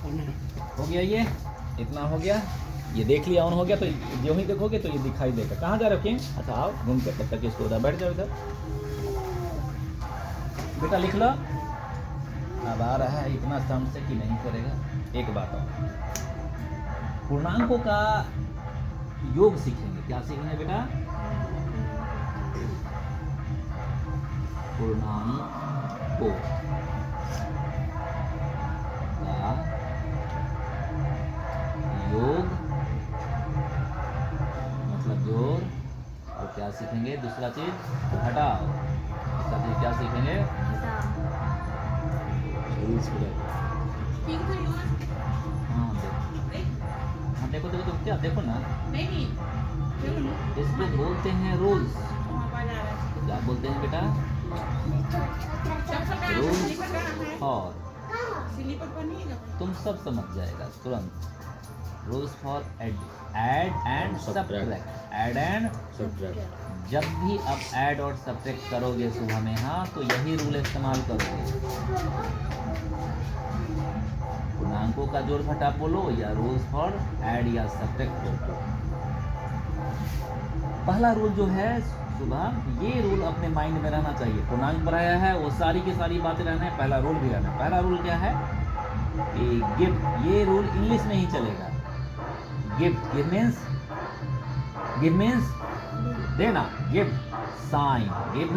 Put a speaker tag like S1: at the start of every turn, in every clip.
S1: हो गया ये, इतना हो गया, ये देख लिया ऑन हो गया। तो जो ही देखोगे तो ये दिखाई देगा। कहाँ जा रहे हो किंग? अच्छा आओ घूम के, तब तक इसको उधर बैठ जाओ इधर। बेटा लिख लो। अब आ रहा है इतना साउंड से कि नहीं करेगा। एक बात और, पूर्णांकों का योग सीखेंगे। क्या सीखेंगे बेटा? पूर्णांकों का योग मतलब जोड़। और क्या सीखेंगे? दूसरा चीज घटाओ। दूसरा चीज क्या सीखेंगे? हाँ देखो देखो तो क्या देखो ना, इसको बोलते हैं रूल्स। क्या बोलते हैं बेटा? रूल्स। और तुम सब समझ जाएगा तुरंत। Rules for add and subtract. Add and subtract. जब भी आप ऐड और सब्ट्रैक्ट करोगे सुबह में, हाँ, तो यही रूल इस्तेमाल करोगे। पूर्णांकों का जोड़ घटा बोलो या रूल्स फॉर ऐड या सब्ट्रैक्ट बोलो। पहला रूल जो है सुबह, ये रूल अपने माइंड में रहना चाहिए। पूर्णांक बनाया है वो सारी की सारी बातें रहना है, पहला रूल भी रहना है। पहला रूल क्या है? गिव। ये रूल इंग्लिश में ही चलेगा। गिव मीन्स देना। Give sign. गिव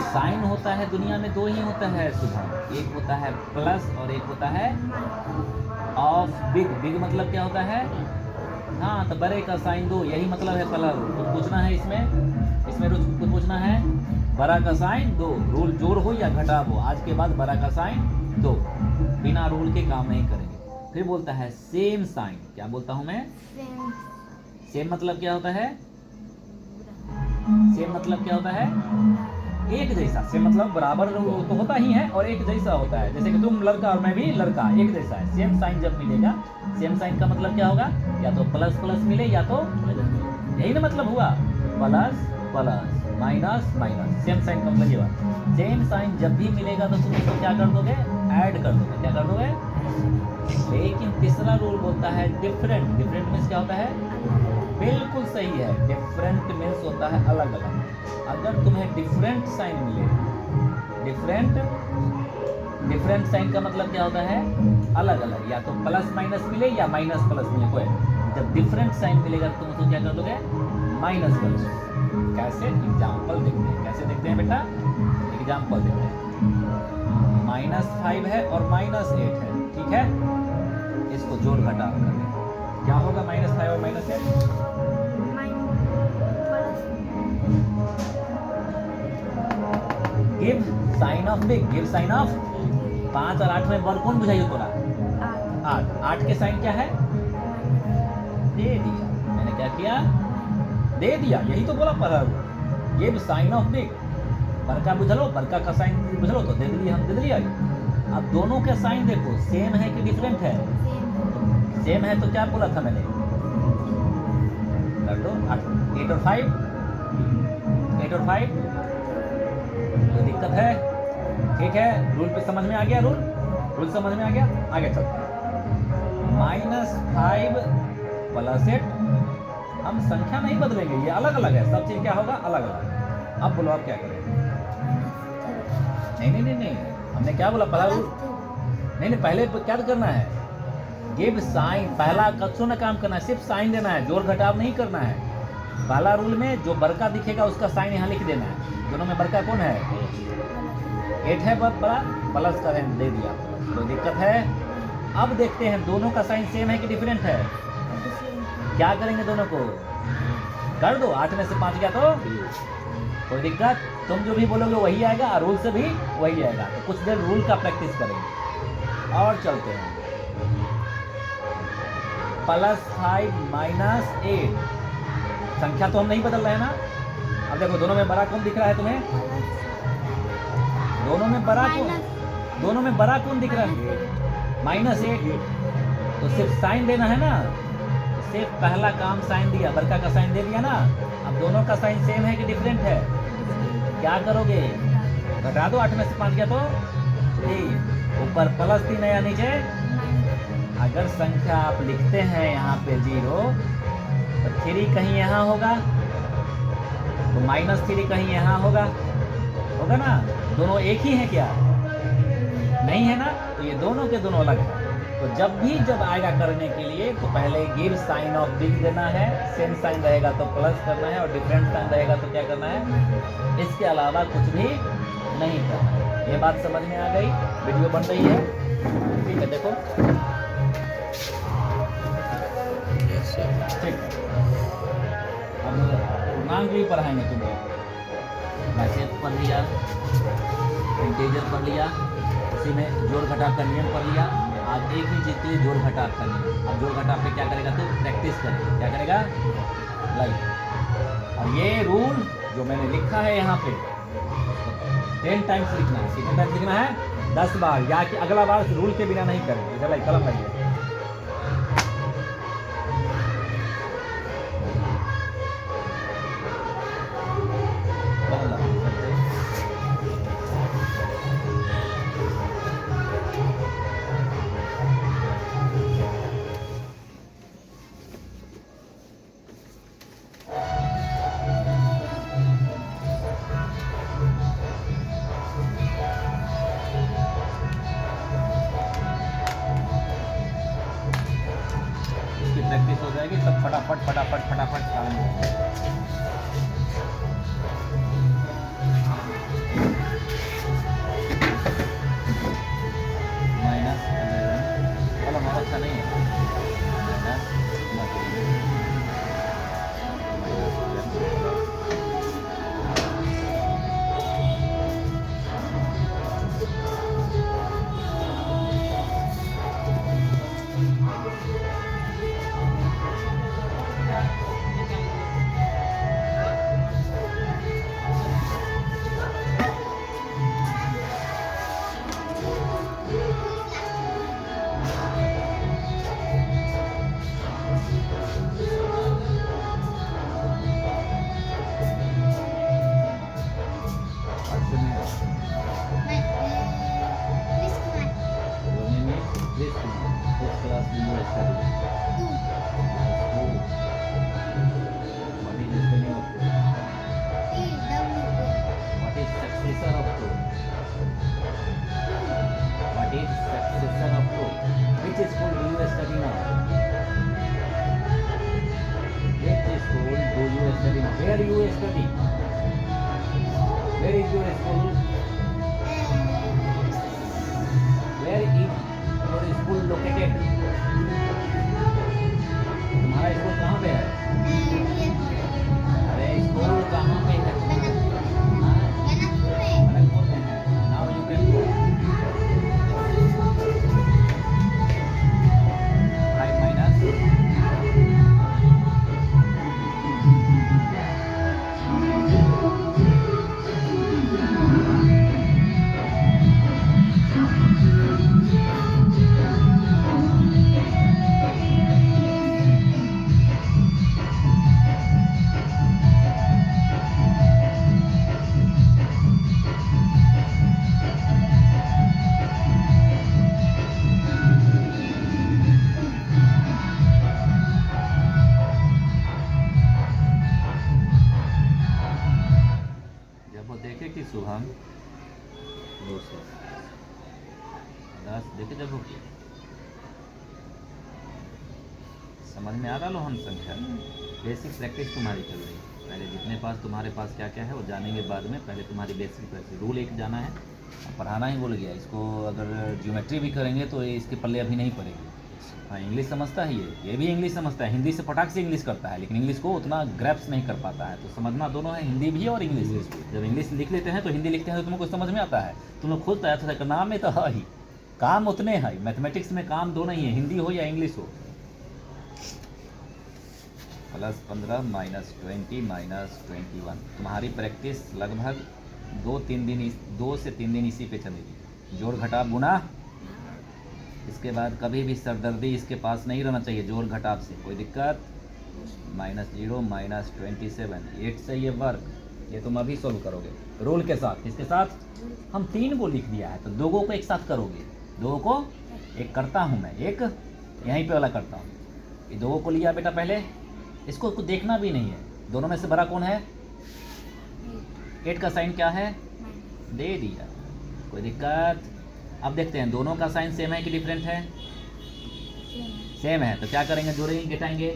S1: साइन होता है दुनिया में दो ही होता है सुबह, एक होता है प्लस और एक होता है ऑफ। बिग। बिग मतलब क्या होता है? हाँ, तो बड़े का साइन दो, यही मतलब है पहला रूल। कुछ पूछना है इसमें कुछ पूछना है? बड़ा का साइन दो। रूल जोड़ हो या घटा हो, आज के बाद बड़ा का साइन दो। बिना रूल के काम नहीं करेंगे। फिर बोलता है सेम साइन। क्या बोलता हूं मैं? सेम मतलब क्या होता है? सेम मतलब क्या होता है? एक जैसा। सेम मतलब बराबर तो होता ही है और एक जैसा होता है। जैसे कि तुम लड़का और मैं भी लड़का, एक जैसा है। सेम साइन जब मिलेगा, सेम साइन का मतलब क्या होगा? या तो प्लस प्लस मिले या तो, यही ना मतलब हुआ, plus plus minus minus. Same sign का मतलब ये हुआ। सेम साइन जब भी मिलेगा तो तुम उसको क्या कर दोगे? ऐड कर दोगे। क्या कर दोगे? लेकिन तीसरा रूल बोलता है डिफरेंट। डिफरेंट मीन्स क्या होता है? बिल्कुल सही है, डिफरेंट मीन्स होता है अलग अलग। अगर तुम्हें डिफरेंट साइन मिले, डिफरेंट साइन का मतलब क्या होता है? अलग अलग, या तो प्लस माइनस मिले या माइनस प्लस मिले। कोई जब डिफरेंट साइन मिलेगा तो तुम उसको क्या कर दोगे? माइनस कर दोगे। कैसे? एग्जाम्पल देखते हैं। कैसे देखते हैं बेटा? एग्जाम्पल देखते हैं। -5 है और -8 है, ठीक है? इसको जोड़ घटा करें, क्या होगा? -5 और -8 give sign of big. Give sign of 5 और 8 में बर कौन बुझाइए तोरा? 8 के साइन क्या है? दे दिया। मैंने क्या किया? दे दिया। यही तो बोला पहला रूल। Give sign of big. बड़का बुझलो, बड़का का साइन बुझलो तो दे दिया, हम दे दिया। अब दोनों के साइन देखो, सेम है कि डिफरेंट है? सेम है तो क्या बोला था मैंने? कर दो 8 और 5। 8 और 5 तो दिक्कत है, ठीक है? रूल पे समझ में आ गया? रूल समझ में आ गया? आगे चलते हैं। -5 + 8। हम संख्या नहीं बदलेंगे, ये अलग अलग है। सब चीज क्या होगा? अलग अलग। अब बोलो, अब क्या करें? नहीं, हमने क्या बोला? पहला रूल नहीं, पहले क्या करना है? Give sign. पहला कक्षों में काम करना है, सिर्फ साइन देना है, जोड़ घटाव नहीं करना है। पहला रूल में जो बड़का दिखेगा उसका साइन यहाँ लिख देना है। दोनों में बड़का कौन है? 8 है, बहुत बड़ा, प्लस का साइन दे दिया। कोई दिक्कत है? अब देखते हैं दोनों का साइन सेम है कि डिफरेंट है। क्या करेंगे? दोनों को कर दो। 8 में से 5 गया तो कोई दिक्कत? तुम जो भी बोलोगे वही आएगा और रूल से भी वही आएगा। तो कुछ देर रूल का प्रैक्टिस करेंगे और चलते हैं। +5 - 8 संख्या तो हम नहीं बदल रहे हैं ना। अब देखो दोनों में बड़ा कौन दिख रहा है तुम्हें? दोनों में बड़ा कौन दिख रहा है? -8। तो सिर्फ साइन देना है ना, तो सिर्फ पहला काम साइन दिया, बड़का का साइन दे दिया ना। अब दोनों का साइन सेम है कि डिफरेंट है? क्या करोगे? घटा दो। 8 में से 5 गया तो 3, ऊपर +3 है या नीचे अगर संख्या आप लिखते हैं यहाँ पे 0 तो 3 कहीं यहाँ होगा, तो -3 कहीं यहाँ होगा ना। दोनों एक ही है क्या? नहीं है ना, तो ये दोनों के दोनों अलग है। तो जब आएगा करने के लिए तो पहले गिव साइन ऑफ बिग देना है, सेम साइन रहेगा तो प्लस करना है, और डिफरेंट साइन रहेगा तो क्या करना है, इसके अलावा कुछ भी नहीं करना है। ये बात समझ में आ गई? वीडियो बन रही है, ठीक है, देखो ठीक। अब पूर्णांक भी पढ़ाएंगे तुम्हें, मैसेज पढ़ लिया, इंटीजर पढ़ लिया, उसी में जोड़ घटाव का नियम पढ़ लिया। आज एक ही चीज़ के लिए जोड़ घटाव का नियम। अब जोड़ घटाव पे क्या करेगा तो प्रैक्टिस करेगा, क्या करेगा लाइक। और ये रूल जो मैंने लिखा है यहाँ पे 10 टाइम्स लिखना है। कितने टाइम्स लिखना है? 10 बार, या कि अगला बार रूल के बिना नहीं करेंगे। इधर लाइक कलम लगी है। प्रैक्टिस हो जाएगी, सब फटाफट फटाफट फटाफट काम होगा। माइनस चलो बहुत अच्छा नहीं है, Where you study? Where is your school? Where is your school located? तुम्हारा स्कूल कहाँ पे है? अरे स्कूल कहाँ पे है? कनकपुर में है। Now you can go. 5 minus Shubham 210 देखे जब हो समझ में आ रहा लो हम संख्या। बेसिक प्रैक्टिस तुम्हारी चल रही है। पहले जितने पास तुम्हारे पास क्या क्या है वो जानेंगे बाद में। पहले तुम्हारी बेसिक प्रैक्टिस। रूल एक जाना है, पढ़ाना ही भूल गया इसको। अगर ज्योमेट्री भी करेंगे तो इसके पल्ले अभी नहीं पड़ेगी। हाँ इंग्लिश समझता है, ये भी इंग्लिश समझता है। हिंदी से फटाक से इंग्लिश करता है, लेकिन इंग्लिश को उतना ग्रैप्स नहीं कर पाता है। तो समझना दोनों है, हिंदी भी और इंग्लिश भी। जब इंग्लिश लिख लेते हैं तो हिंदी लिखते हैं तो तुमको समझ में आता है। तुम लोग खुद तैयार तो नाम में तो है ही, काम उतने है। मैथमेटिक्स में काम दोनों ही है, हिंदी हो या इंग्लिश हो। +15 -20 -21 तुम्हारी प्रैक्टिस लगभग 2 से 3 दिन इसी पे चलेगी। जोड़ घटाव गुना, इसके बाद कभी भी सरदर्दी इसके पास नहीं रहना चाहिए। जोड़ घटाव से कोई दिक्कत। -0 -27 8 से ये वर्ग, ये तुम अभी सोल्व करोगे रूल के साथ। इसके साथ हम 3 को लिख दिया है तो 2 को एक साथ करोगे। 2 को एक करता हूँ मैं, 1 यहीं पे वाला करता हूँ। ये दो को लिया बेटा पहले, इसको कुछ देखना भी नहीं है, दोनों में से बड़ा कौन है? 8 का साइन क्या है? दे दिया, कोई दिक्कत? अब देखते हैं दोनों का साइन सेम है कि डिफरेंट है? सेम है, तो क्या करेंगे? जोड़ेंगे घटाएंगे?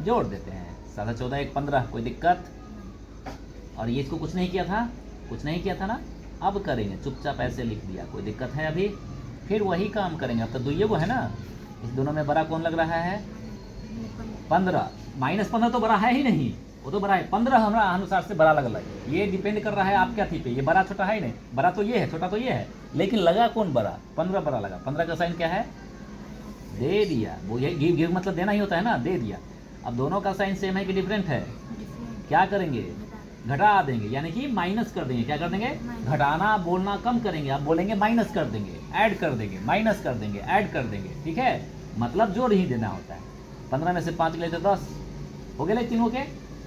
S1: जोड़ देते हैं। 7 14 1 15, कोई दिक्कत? और ये इसको कुछ नहीं किया था, कुछ नहीं किया था ना, अब करेंगे, चुपचाप ऐसे लिख दिया, कोई दिक्कत है अभी? फिर वही काम करेंगे, अब तो दुइये को है ना, इस दोनों में बड़ा कौन लग रहा है? 15, -15 तो बड़ा है ही नहीं, वो तो बड़ा है, 15 हमारा अनुसार से बड़ा लग रहा है। ये डिपेंड कर रहा है आपके थी पे, ये बड़ा छोटा है ही नहीं, बड़ा तो ये है, छोटा तो ये है, लेकिन लगा कौन बड़ा? 15 बड़ा लगा। 15 का साइन क्या है? दे दिया, वो ये गिव गिव मतलब देना ही होता है ना, दे दिया। अब दोनों का साइन सेम है कि डिफरेंट है? क्या करेंगे? घटा देंगे, यानी कि माइनस कर देंगे। क्या कर देंगे? घटाना बोलना कम करेंगे, आप बोलेंगे माइनस कर देंगे, ऐड कर देंगे, माइनस कर देंगे, ऐड कर देंगे, ठीक है? मतलब जोड़ ही देना होता है। 15 में से 5 ले तो 10 हो गए, तीनों के।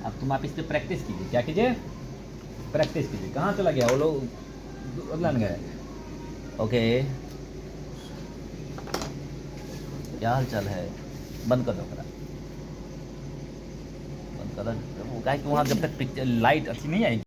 S1: अब तुम आप इस पर प्रैक्टिस कीजिए, क्या कीजिए? प्रैक्टिस कीजिए। कहाँ चला गया वो लोग? अगलान गए। ओके, क्या हाल चाल है? बंद कर दो करा, बंद कर दो। वो क्या है कि वहाँ जब तक पिक्चर लाइट अच्छी नहीं आएगी